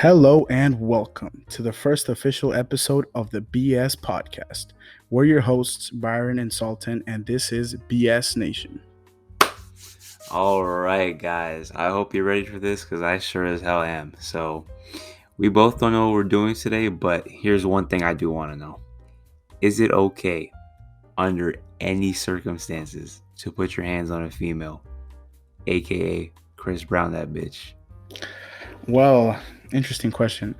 Hello and welcome to the first official episode of the BS Podcast. We're your hosts, Byron and Sultan, and this is BS Nation. All right, guys. I hope you're ready for this because I sure as hell am. So, we both don't know what we're doing today, but here's one thing I do want to know. Is it okay, under any circumstances, to put your hands on a female, aka Chris Brown, that bitch? Well, interesting question.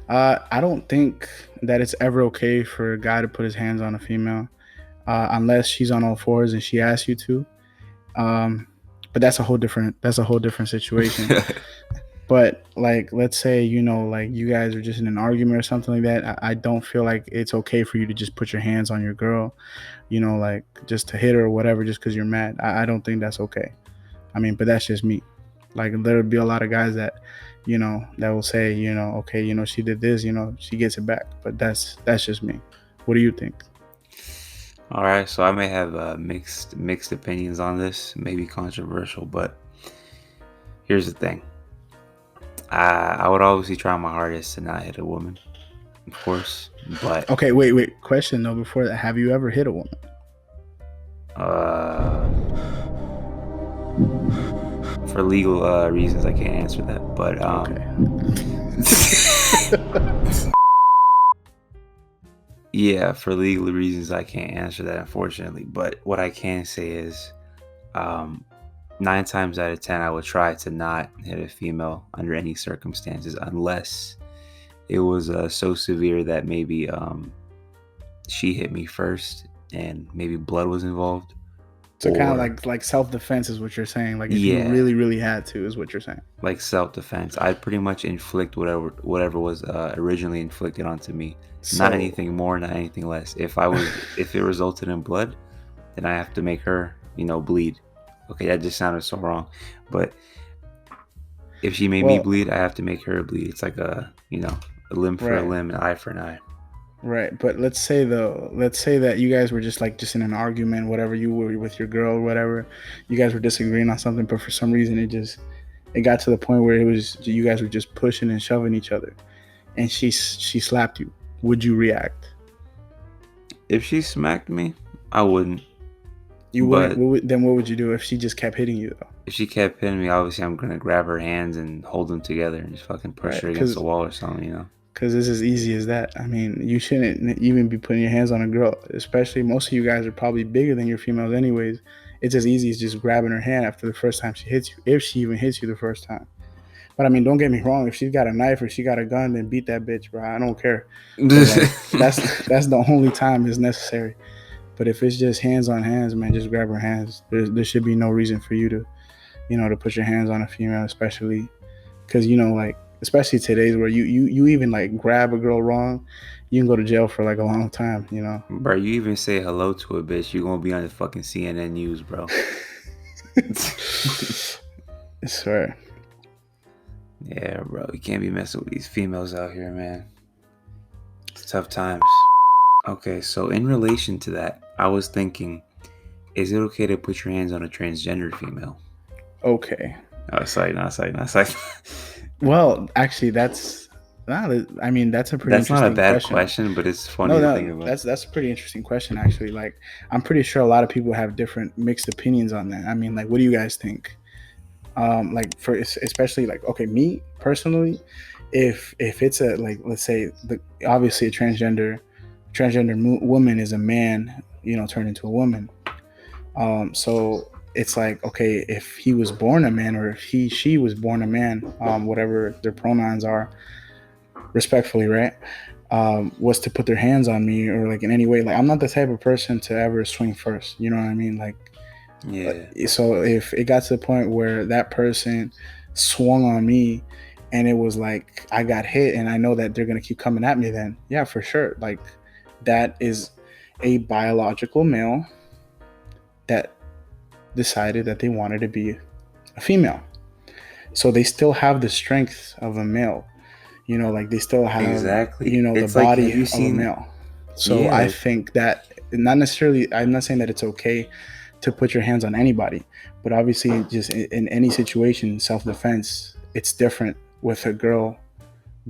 I don't think that it's ever okay for a guy to put his hands on a female unless she's on all fours and she asks you to. But that's a whole different situation. But like, let's say, like you guys are just in an argument or something like that. I don't feel like it's okay for you to just put your hands on your girl, like just to hit her or whatever, just because you're mad. I don't think that's okay. I mean, but that's just me. Like, there'll be a lot of guys that, that will say, okay, she did this, she gets it back. But that's just me. What do you think? All right, so I may have mixed opinions on this, maybe controversial, but here's the thing. I would obviously try my hardest to not hit a woman, of course, but okay, wait. Question though, before that, have you ever hit a woman? For legal reasons, I can't answer that. But okay. Yeah, for legal reasons, I can't answer that, unfortunately. But what I can say is, 9 times out of 10, I would try to not hit a female under any circumstances, unless it was so severe that maybe she hit me first and maybe blood was involved. So kind of like self-defense is what you're saying. Like if you really, really had to, is what you're saying. Like self-defense. I'd pretty much inflict whatever was originally inflicted onto me. So, not anything more, not anything less. If it resulted in blood, then I have to make her, bleed. Okay, that just sounded so wrong. But if she made me bleed, I have to make her bleed. It's like a limb for a limb, an eye for an eye. Right, but let's say that you guys were just in an argument, whatever, you were with your girl or whatever, you guys were disagreeing on something, but for some reason it got to the point where you guys were just pushing and shoving each other, and she slapped you. Would you react? If she smacked me, I wouldn't. You wouldn't? Then what would you do if she just kept hitting you though? If she kept hitting me, obviously I'm gonna grab her hands and hold them together and just fucking push her against the wall or something, Because it's as easy as that. I mean, you shouldn't even be putting your hands on a girl, especially most of you guys are probably bigger than your females anyways. It's as easy as just grabbing her hand after the first time she hits you, if she even hits you the first time. But I mean, don't get me wrong. If she's got a knife or she got a gun, then beat that bitch, bro. I don't care. That's the only time it's necessary. But if it's just hands on hands, man, just grab her hands. There should be no reason for you to, to put your hands on a female, especially because, especially today's where you even like grab a girl wrong, you can go to jail for like a long time, Bro, you even say hello to a bitch, you're gonna be on the fucking CNN news, bro. I swear. Yeah, bro, you can't be messing with these females out here, man. It's tough times. Okay, so in relation to that, I was thinking, is it okay to put your hands on a transgender female? Okay. No, sorry. Well, actually, that's a pretty interesting question. That's not a bad question, but it's funny to think about. That's a pretty interesting question, actually. Like, I'm pretty sure a lot of people have different mixed opinions on that. I mean, like, what do you guys think? Like, for especially like, okay, me personally, if it's a, like, let's say obviously a transgender woman is a man, turned into a woman. So it's like, okay, if he was born a man or if she was born a man, whatever their pronouns are, respectfully, right, was to put their hands on me or like in any way, like I'm not the type of person to ever swing first, you know what I mean? Like, yeah. So if it got to the point where that person swung on me and it was like I got hit and I know that they're gonna keep coming at me, then yeah, for sure, like that is a biological male that decided that they wanted to be a female. So they still have the strength of a male, like they still have the body of a male. So I think that I'm not saying that it's okay to put your hands on anybody, but obviously just in any situation, self-defense, it's different with a girl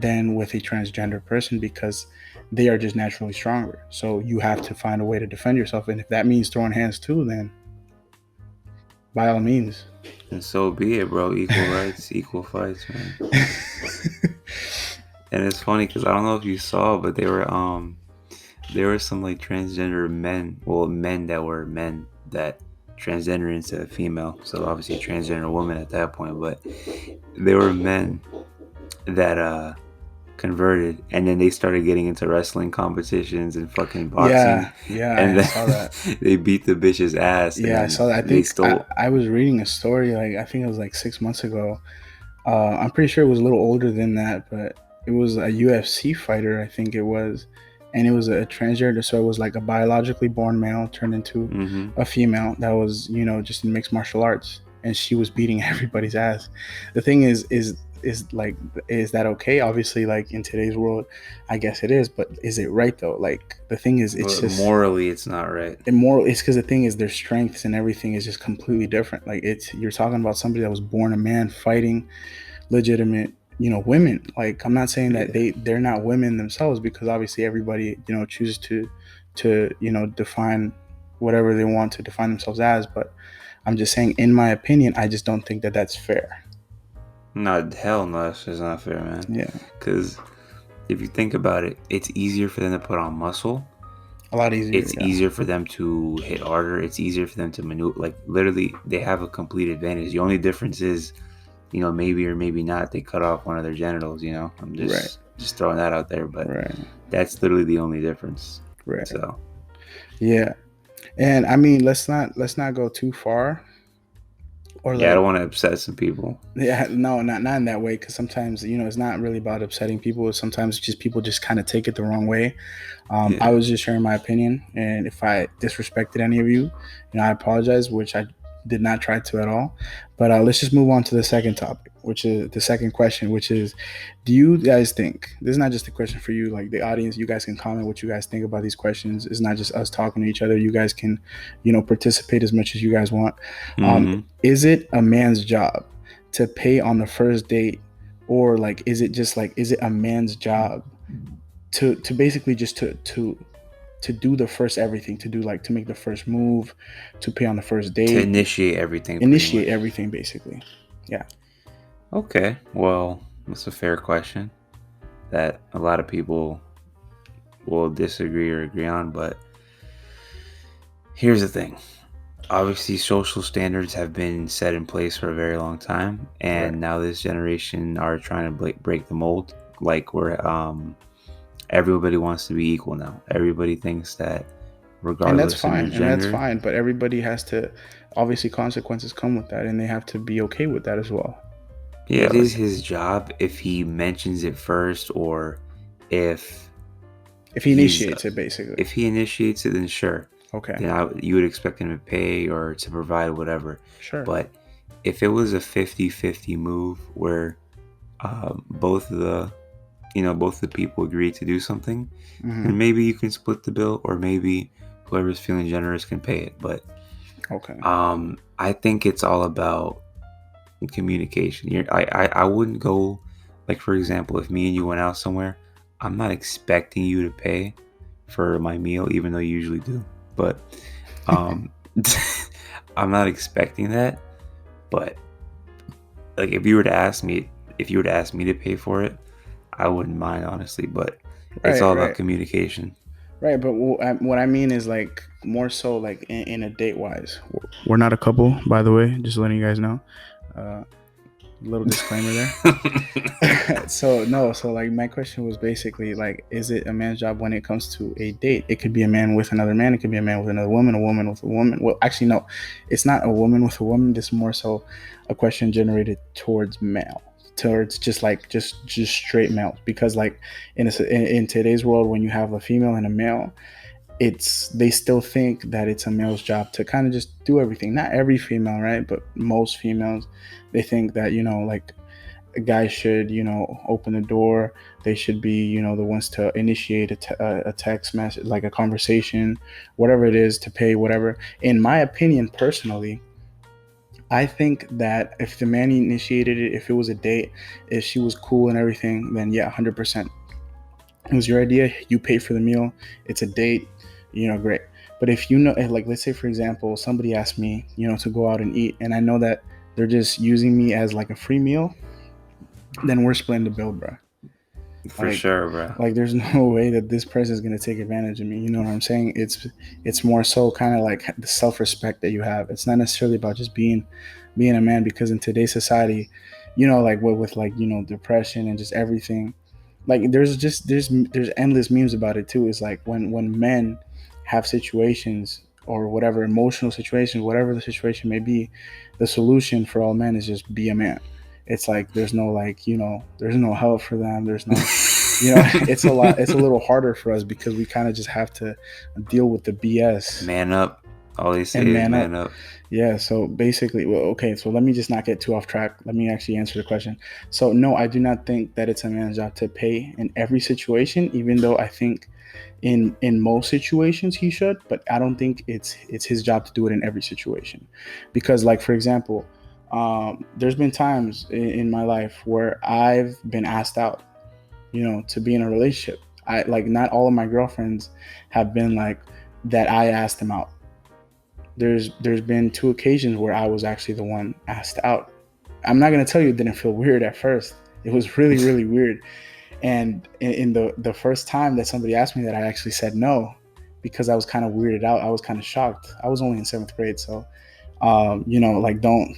than with a transgender person because they are just naturally stronger. So you have to find a way to defend yourself. And if that means throwing hands too, then by all means. And so be it, bro. Equal rights, equal fights, man. And it's funny because I don't know if you saw, but there were some like transgender men, well, men that were men that transgender into a female. So obviously a transgender woman at that point, but there were men that converted, and then they started getting into wrestling competitions and fucking boxing. Yeah, And I then saw that. they beat the bitch's ass. Yeah, I And saw that. I they think stole. I was reading a story, like, I think it was like 6 months ago. I'm pretty sure it was a little older than that, but it was a UFC fighter, I think it was. And it was a transgender, so it was like a biologically born male turned into Mm-hmm. a female that was, just in mixed martial arts. And she was beating everybody's ass. The thing is like, is that okay? Obviously, like in today's world, I guess it is, but is it right though? Like the thing is, it's But just morally, it's not right. immoral. It's because the thing is, their strengths and everything is just completely different. Like you're talking about somebody that was born a man fighting legitimate, women. Like I'm not saying that they're not women themselves, because obviously everybody, chooses to define whatever they want to define themselves as. But I'm just saying, in my opinion, I just don't think that that's fair. No, hell no, that's just not fair, man. Yeah. Because if you think about it, it's easier for them to put on muscle. A lot easier. It's easier for them to hit harder. It's easier for them to maneuver. Like literally, they have a complete advantage. The only difference is, maybe or maybe not, they cut off one of their genitals. I'm just throwing that out there, but that's literally the only difference. Right. So. Yeah, and I mean, let's not go too far. Or I don't want to upset some people. Yeah, no, not in that way, because sometimes, it's not really about upsetting people. Sometimes just people just kind of take it the wrong way. I was just sharing my opinion, and if I disrespected any of you, I apologize, which I did not try to at all. But let's just move on to the second topic, which is the second question, which is, do you guys think, this is not just a question for you, like the audience, you guys can comment what you guys think about these questions. It's not just us talking to each other. You guys can, participate as much as you guys want. Is it a man's job to pay on the first date, or like, is it a man's job to basically just to do the first everything, to make the first move, to pay on the first date, to initiate everything, basically? Yeah. Okay, well, that's a fair question that a lot of people will disagree or agree on, but here's the thing. Obviously, social standards have been set in place for a very long time, and now this generation are trying to break the mold, like where everybody wants to be equal now. Everybody thinks that regardless of your gender. And that's fine, but everybody has to, obviously consequences come with that, and they have to be okay with that as well. Yeah, it is his job if he mentions it first, or if he initiates it, basically. If he initiates it, then sure. Okay. Then you would expect him to pay or to provide whatever. Sure. But if it was a 50-50 move where both the people agree to do something, then maybe you can split the bill, or maybe whoever's feeling generous can pay it. But okay. I think it's all about communication. I wouldn't go, like, for example, if me and you went out somewhere, I'm not expecting you to pay for my meal, even though you usually do. But I'm not expecting that. But like, if you were to ask me to pay for it, I wouldn't mind, honestly. But it's all about communication. Right, but what I mean is, like, more so like in a date wise. We're not a couple, by the way, just letting you guys know. Little disclaimer there. So like, my question was basically like, is it a man's job when it comes to a date? It could be a man with another man, it could be a man with another woman, a woman with a woman. Well, actually, no, it's not a woman with a woman. This is more so a question generated towards just straight males, because like in today's world, when you have a female and a male, they still think that it's a male's job to kind of just do everything. Not every female, right? But most females, they think that, like, a guy should, open the door. They should be, the ones to initiate a text message, like a conversation, whatever it is, to pay whatever. In my opinion, personally, I think that if the man initiated it, if it was a date, if she was cool and everything, then yeah, 100%. It was your idea. You pay for the meal. It's a date. Great. But if like, let's say for example, somebody asked me, to go out and eat, and I know that they're just using me as like a free meal, then we're splitting the bill, bro. For Like, sure, bro. there's no way that this person is gonna take advantage of me. You know what I'm saying? It's more so kind of like the self respect that you have. It's not necessarily about just being a man, because in today's society, like with like depression and just everything, like there's endless memes about it too. It's like when men have situations or whatever emotional situations, whatever the situation may be, the solution for all men is just be a man. It's like there's no like there's no help for them. There's no it's a little harder for us because we kind of just have to deal with the BS. Man up. All they say And is man man up. up. Yeah, so basically, well, okay, so let me just not get too off track. Let me actually answer the question. So, no, I do not think that it's a man's job to pay in every situation, even though I think in most situations he should, but I don't think it's his job to do it in every situation. Because, like, for example, there's been times in my life where I've been asked out, to be in a relationship. I like not all of my girlfriends have been like that. I asked them out. There's been 2 occasions where I was actually the one asked out. I'm not gonna tell you it didn't feel weird at first. It was really, really weird. And in the first time that somebody asked me that, I actually said no because I was kind of weirded out. I was kind of shocked. I was only in 7th grade, so like don't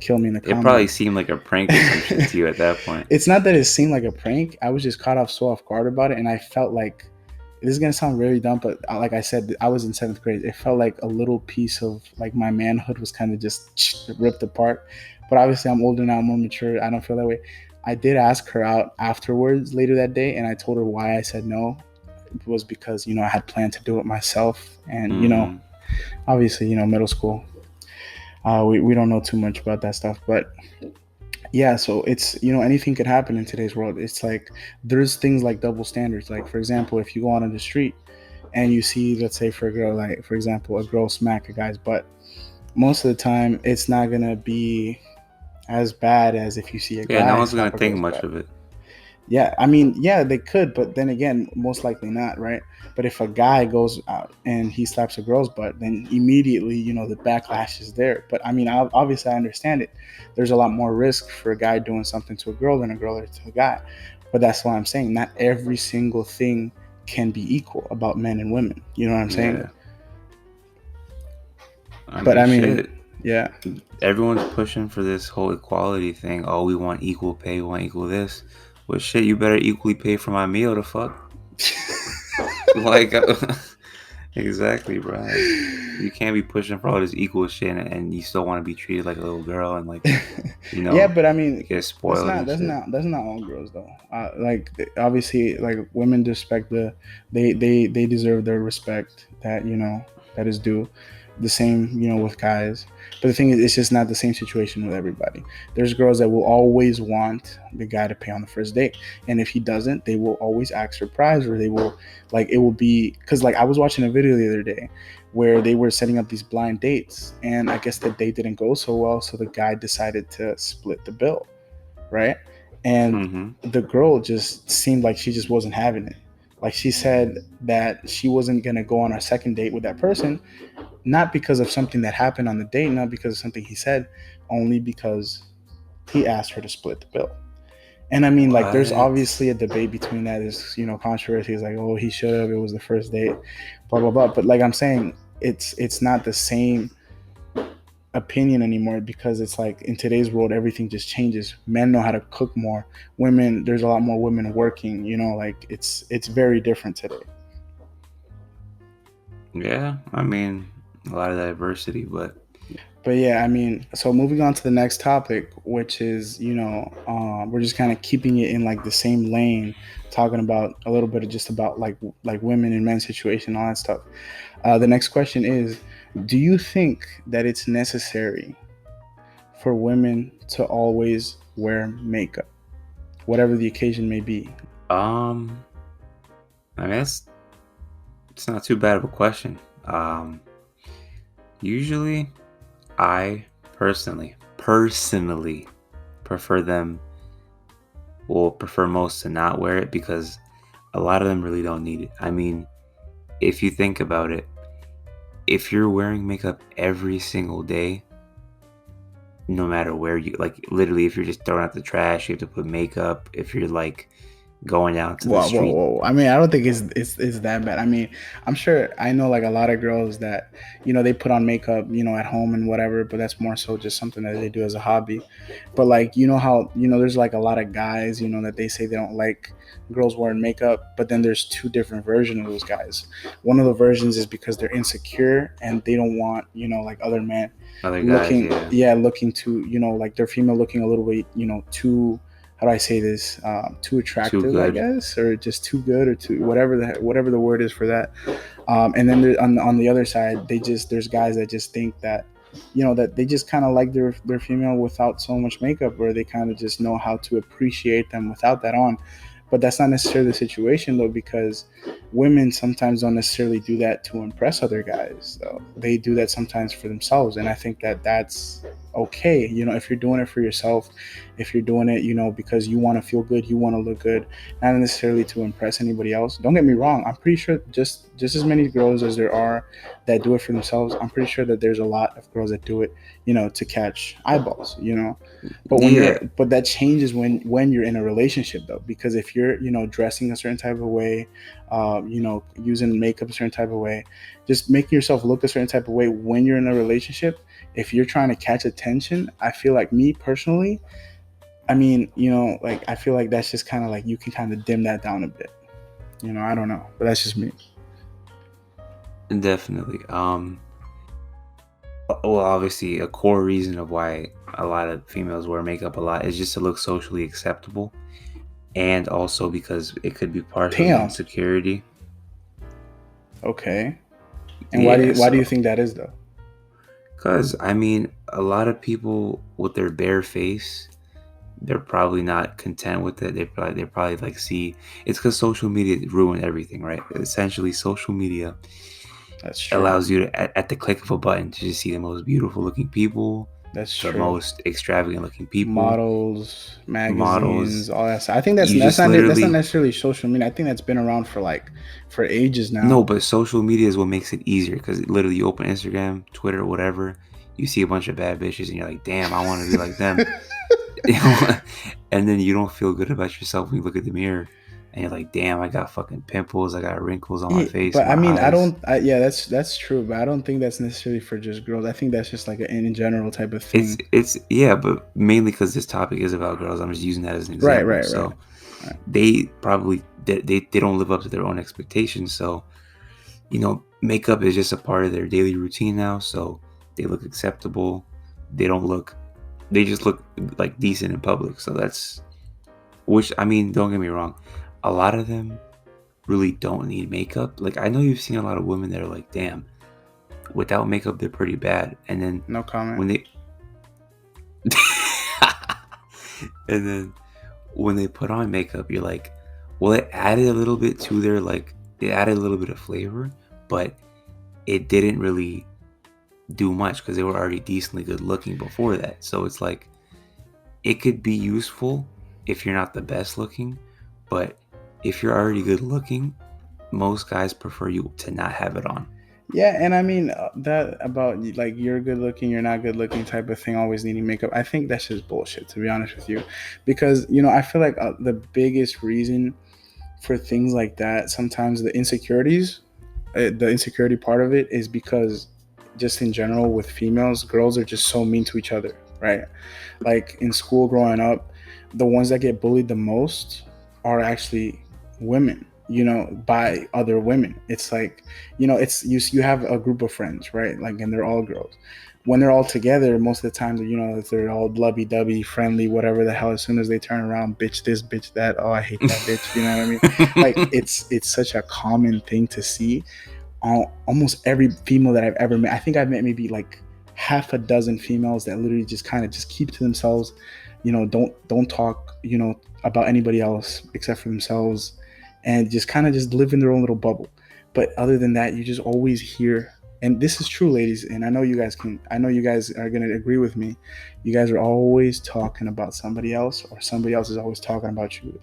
kill me in the It probably comments. seemed like a prank or some shit to you at that point. It's not that it seemed like a prank. I was just caught off so off guard about it, and I felt like this is gonna sound really dumb, but like I said, I was in 7th grade. It felt like a little piece of like my manhood was kind of just ripped apart. But obviously, I'm older now, more mature. I don't feel that way. I did ask her out afterwards later that day, and I told her why I said no. It was because I had planned to do it myself, and Mm-hmm. obviously, middle school. We don't know too much about that stuff, but yeah, so it's anything could happen in today's world. It's like there's things like double standards. Like for example, if you go out on the street and you see, let's say for a girl, like for example, a girl smack a guy's butt, most of the time it's not gonna be as bad as if you see a Yeah, no guy one's gonna slap a think girl's much butt. of it. Yeah, I mean, yeah, they could, but then again, most likely not, right? But if a guy goes out and he slaps a girl's butt, then immediately, the backlash is there. But I mean, obviously, I understand it. There's a lot more risk for a guy doing something to a girl than a girl to a guy. But that's why I'm saying not every single thing can be equal about men and women. You know what I'm saying? Yeah. I But mean, I mean, shit. yeah. Everyone's pushing for this whole equality thing. Oh, we want equal pay. We want equal this. Well, shit, you better equally pay for my meal. The fuck. Like, exactly, bro. Like, you can't be pushing for all this equal shit and you still want to be treated like a little girl and like, Yeah, but I mean, get spoiled and shit. that's not all girls though. Like obviously, like women respect they deserve their respect that that is due. The same with guys, but the thing is, it's just not the same situation with everybody. There's girls that will always want the guy to pay on the first date, and if he doesn't, they will always ask for prize, or they will like it will be because like I was watching a video the other day where they were setting up these blind dates, and I guess the date didn't go so well, so the guy decided to split the bill, right? And Mm-hmm. the girl just seemed like she just wasn't having it. Like she said that she wasn't gonna go on a second date with that person, not because of something that happened on the date, not because of something he said, only because he asked her to split the bill. And I mean, like, there's What? obviously a debate between that. There's controversy. It's like, oh, he should have. It was the first date, blah blah blah. But like I'm saying, it's not the same opinion anymore because it's like in today's world everything just changes. Men know how to cook more. Women, there's a lot more women working. Like it's very different today. Yeah, I mean, a lot of diversity, but But yeah, I mean, so moving on to the next topic, which is, we're just kind of keeping it in like the same lane, talking about a little bit of just about like women and men's situation, all that stuff. The next question is, do you think that it's necessary for women to always wear makeup, whatever the occasion may be? um, I mean, it's not too bad of a question. Usually, I personally prefer them, will prefer most to not wear it, because a lot of them really don't need it. I mean, if you think about it, if you're wearing makeup every single day, no matter where you, like, literally, if you're just throwing out the trash, you have to put makeup. If you're like going out to the street, Whoa. I mean, I don't think it's that bad. I mean, I'm sure I know like a lot of girls that, they put on makeup, at home and whatever, but that's more so just something that they do as a hobby. But like, how, there's like a lot of guys, that they say they don't like girls wearing makeup, but then there's two different versions of those guys. One of the versions is because they're insecure and they don't want, like other men other guys, looking, looking to, like their female looking a little bit, too, how do I say this? Too attractive, I guess, or just too good, or too whatever the word is for that. And then there, on the other side, there's guys that just think that, that they just kind of like their female without so much makeup, or they kind of just know how to appreciate them without that on. But that's not necessarily the situation, though, because women sometimes don't necessarily do that to impress other guys, though. They do that sometimes for themselves, and I think that that's okay. If you're doing it for yourself, if you're doing it, because you want to feel good, you want to look good, not necessarily to impress anybody else. Don't get me wrong. I'm pretty sure just as many girls as there are that do it for themselves, I'm pretty sure that there's a lot of girls that do it, to catch eyeballs, but that changes when you're in a relationship, though, because if you're, dressing a certain type of way, using makeup a certain type of way, just making yourself look a certain type of way when you're in a relationship, if you're trying to catch attention, I feel like, me personally, I mean, like, I feel like that's just kind of like, you can kind of dim that down a bit. I don't know, but that's just me. Definitely. Well, obviously, a core reason of why a lot of females wear makeup a lot is just to look socially acceptable, and also because it could be partially insecurity. Okay. And why do you think that is, though? Because, I mean, a lot of people with their bare face, they're probably not content with it. They probably like, see, it's because social media ruined everything, right? Essentially, social media, that's true, allows you to, at the click of a button, to just see the most beautiful looking people. That's the true. most extravagant looking people, models, magazines, all that stuff. I think that's not necessarily social media. I think that's been around for ages now. No, but social media is what makes it easier, because literally you open Instagram, Twitter, whatever, you see a bunch of bad bitches and you're like, damn, I want to be like them. And then you don't feel good about yourself when you look at the mirror and you're like, damn, I got fucking pimples, I got wrinkles on my face. But I mean, eyes. That's true, but I don't think that's necessarily for just girls. I think that's just like an in general type of thing. It's but mainly because this topic is about girls, I'm just using that as an example. Right. So they probably they don't live up to their own expectations. So, makeup is just a part of their daily routine now. So they look acceptable. They just look like decent in public. So that's, which, I mean, don't get me wrong, a lot of them really don't need makeup. Like, I know you've seen a lot of women that are like, damn, without makeup they're pretty bad, and then no comment when they and then when they put on makeup, you're like, well, it added a little bit to their, like, it added a little bit of flavor, but it didn't really do much because they were already decently good looking before that. So it's like, it could be useful if you're not the best looking, but if you're already good looking, most guys prefer you to not have it on. Yeah, and I mean, that about like, you're good looking, you're not good looking type of thing, always needing makeup, I think that's just bullshit, to be honest with you, because I feel like the biggest reason for things like that, sometimes the insecurity part of it, is because just in general with females, girls are just so mean to each other, right? Like in school growing up, the ones that get bullied the most are actually women, by other women. It's like, it's you have a group of friends, right? Like, and they're all girls. When they're all together, most of the time, they're all lovey-dovey, friendly, whatever the hell. As soon as they turn around, bitch this, bitch that. Oh, I hate that bitch. You know what I mean? Like, it's such a common thing to see. Almost every female that I've ever met, I think I've met maybe like half a dozen females that literally just kind of just keep to themselves. Don't talk, about anybody else except for themselves, and just kind of just live in their own little bubble. But other than that, you just always hear and this is true, ladies, and I know you guys are going to agree with me. You guys are always talking about somebody else, or somebody else is always talking about you.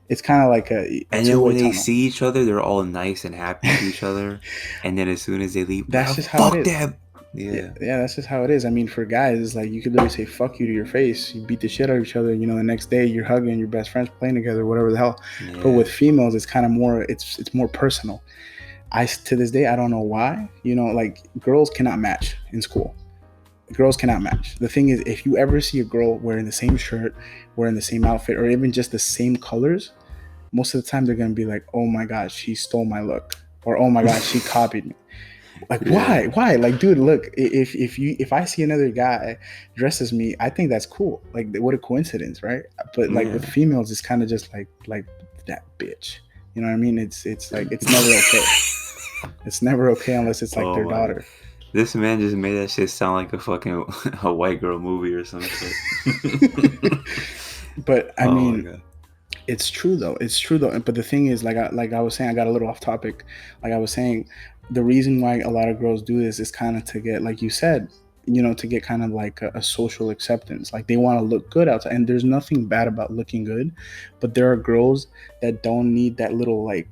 It's kind of like a And then two-way when they tunnel. see each other, they're all nice and happy to each other. And then as soon as they leave, That's bro, just how it fuck is. them. Yeah, Yeah. yeah, that's just how it is. I mean, for guys, it's like you could literally say "fuck you" to your face. You beat the shit out of each other. You know, the next day you're hugging, your best friends playing together, whatever the hell. But Yeah. with females, it's kind of more. It's more personal. To this day, I don't know why. You know, like girls cannot match in school. Girls cannot match. The thing is, if you ever see a girl wearing the same shirt, wearing the same outfit, or even just the same colors, most of the time they're gonna be like, "Oh my god, she stole my look," or "Oh my god, she copied me." Like, Yeah. why? Like, dude, look, if I see another guy dressed as me, I think that's cool. Like, what a coincidence, right? But like with Yeah. females, it's kind of just like that bitch. You know what I mean? It's like it's never okay. It's never okay unless it's like Oh their my God. daughter. This man just made that shit sound like a fucking a white girl movie or some shit. But I Oh my mean, God. it's true though. It's true though. But the thing is, like I was saying, I got a little off topic. Like I was saying, the reason why a lot of girls do this is kind of to get, like you said, you know, to get kind of like a social acceptance. Like they want to look good outside, and there's nothing bad about looking good. But there are girls that don't need that little like,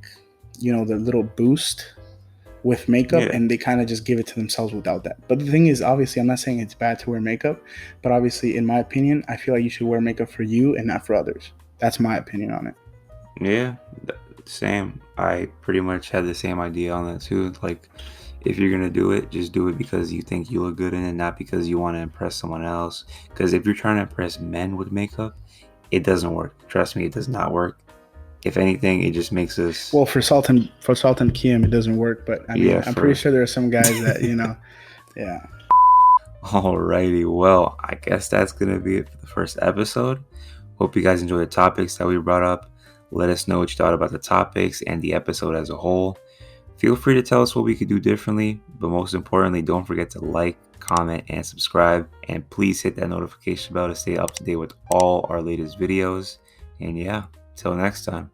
you know, the little boost with makeup, Yeah. and they kind of just give it to themselves without that. But the thing is, obviously, I'm not saying it's bad to wear makeup, but obviously, in my opinion, I feel like you should wear makeup for you and not for others. That's my opinion on it. Yeah. Same. I pretty much had the same idea on that too. Like, if you're gonna do it, just do it because you think you look good in it, not because you want to impress someone else. Because if you're trying to impress men with makeup, it doesn't work. Trust me, it does not work. If anything, it just makes us. Well, for Salt and Kim, it doesn't work. But I Yeah. mean, I'm pretty For sure there are some guys that yeah. Alrighty, well, I guess that's gonna be it for the first episode. Hope you guys enjoy the topics that we brought up. Let us know what you thought about the topics and the episode as a whole. Feel free to tell us what we could do differently, but most importantly, don't forget to like, comment, and subscribe. And please hit that notification bell to stay up to date with all our latest videos. And yeah, till next time.